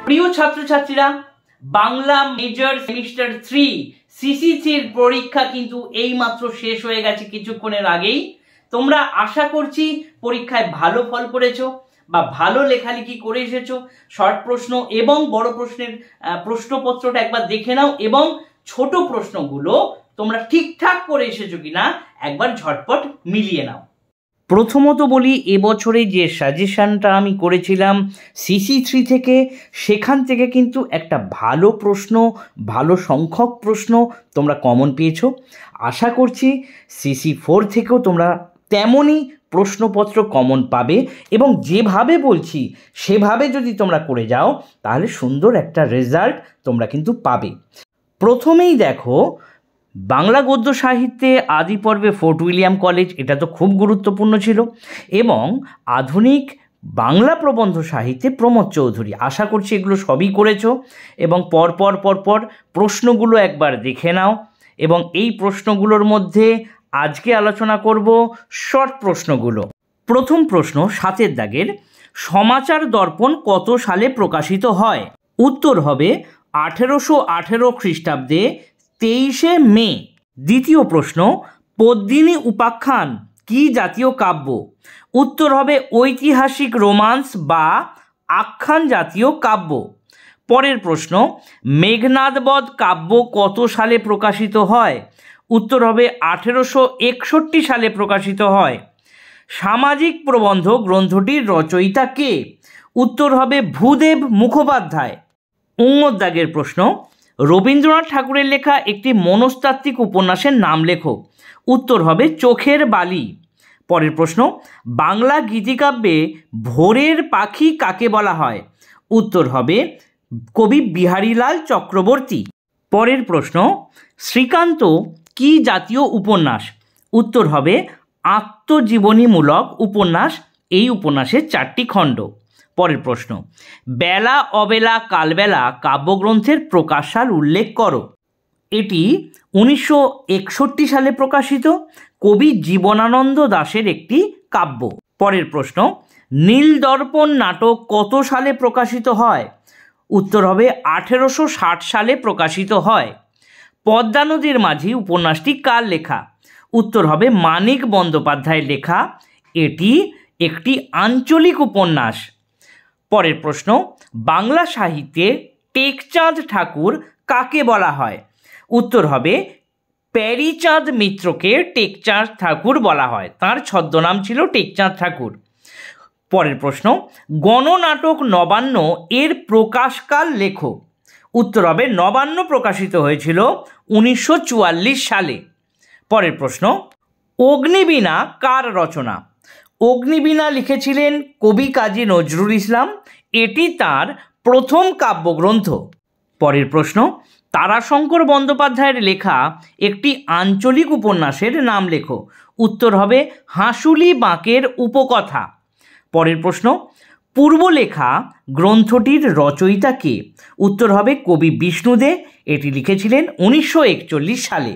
প্রিয় ছাত্রছাত্রীরা, Bangla major semester 3 সিসি3 পরীক্ষা কিন্তু এইমাত্র শেষ হয়ে গেছে কিছুক্ষণের আগেই। তোমরা আশা করছি পরীক্ষায় ভালো ফল করেছো বা ভালো লেখালেখি করে এসেছো। শর্ট প্রশ্ন এবং বড় প্রশ্নের প্রশ্নপত্রটা একবার দেখে নাও এবং ছোট প্রশ্নগুলো তোমরা ঠিকঠাক করে এসেছো কিনা একবার ঝটপট মিলিয়ে নাও। প্রথমত বলি, এবছরে যে সাজেশনটা আমি করেছিলাম সিসি3 থেকে, সেখান থেকে কিন্তু একটা ভালো প্রশ্ন, ভালো সংখ্যক প্রশ্ন তোমরা কমন পেয়েছো। আশা করছি সিসি4 থেকেও তোমরা তেমনই প্রশ্নপত্র কমন পাবে এবং যেভাবে বলছি সেভাবে যদি তোমরা করে যাও তাহলে সুন্দর একটা রেজাল্ট তোমরা কিন্তু পাবে। প্রথমেই দেখো, বাংলা গদ্য সাহিত্যে আদি পর্বে ফোর্ট উইলিয়াম কলেজ, এটা তো খুব গুরুত্বপূর্ণ ছিল, এবং আধুনিক বাংলা প্রবন্ধ সাহিত্যে প্রমোদ চৌধুরী। আশা করছি এগুলো সবই করেছো এবং পরপর প্রশ্নগুলো একবার দেখে নাও। এবং এই প্রশ্নগুলোর মধ্যে আজকে আলোচনা করব শর্ট প্রশ্নগুলো। প্রথম প্রশ্ন 7 দাগের, সমাচার দর্পণ কত সালে প্রকাশিত হয়? উত্তর হবে 1818 খ্রিস্টাব্দে 23শে মে। দ্বিতীয় প্রশ্ন, পদ্মিনী উপাখ্যান কি জাতীয় কাব্য? উত্তর হবে ঐতিহাসিক রোমান্স বা আখ্যান জাতীয় কাব্য। পরের প্রশ্ন, মেঘনাদবধ কাব্য কত সালে প্রকাশিত হয়? উত্তর হবে 1861 সালে প্রকাশিত হয়। সামাজিক প্রবন্ধ গ্রন্থটির রচয়িতা কে? উত্তর হবে ভূদেব মুখোপাধ্যায়। দাগের প্রশ্ন, রবীন্দ্রনাথ ঠাকুরের লেখা একটি মনস্তাত্ত্বিক উপন্যাসের নাম লেখো। উত্তর হবে চোখের বালি। পরের প্রশ্ন, বাংলা গীতিকাব্যে ভোরের পাখি কাকে বলা হয়? উত্তর হবে কবি বিহারীলাল চক্রবর্তী। পরের প্রশ্ন, শ্রীকান্ত কি জাতীয় উপন্যাস? উত্তর হবে আত্মজীবনীমূলক উপন্যাস। এই উপন্যাসের 4টি খণ্ড। পরের প্রশ্ন, বেলা অবেলা কালবেলা কাব্যগ্রন্থের প্রকাশসাল উল্লেখ করো। এটি 1961 সালে প্রকাশিত কবি জীবনানন্দ দাশের একটি কাব্য। পরের প্রশ্ন, নীলদর্পণ নাটক কত সালে প্রকাশিত হয়? উত্তর হবে 1860 সালে প্রকাশিত হয়। পদ্মা নদীর মাঝি উপন্যাসটি কার লেখা? উত্তর হবে মানিক বন্দ্যোপাধ্যায়ের লেখা। এটি একটি আঞ্চলিক উপন্যাস। পরের প্রশ্ন, বাংলা সাহিত্যে টেকচাঁদ ঠাকুর কাকে বলা হয়? উত্তর হবে প্যারীচাঁদ মিত্রকে টেকচাঁদ ঠাকুর বলা হয়। তার ছদ্মনাম ছিল টেকচাঁদ ঠাকুর। পরের প্রশ্ন, গণনাটক নবান্ন এর প্রকাশকাল লেখো। উত্তর হবে নবান্ন প্রকাশিত হয়েছিল 1944 সালে। পরের প্রশ্ন, অগ্নিবীণা কার রচনা? অগ্নিবীণা লিখেছিলেন কবি কাজী নজরুল ইসলাম। এটি তার প্রথম কাব্যগ্রন্থ। পরের প্রশ্ন, তারাশঙ্কর বন্দ্যোপাধ্যায়ের লেখা একটি আঞ্চলিক উপন্যাসের নাম লেখো। উত্তর হবে হাঁসুলি বাঁকের উপকথা। পরের প্রশ্ন, পূর্বলেখা গ্রন্থটির রচয়িতা কে? উত্তর হবে কবি বিষ্ণু দে। এটি লিখেছিলেন 1941 সালে।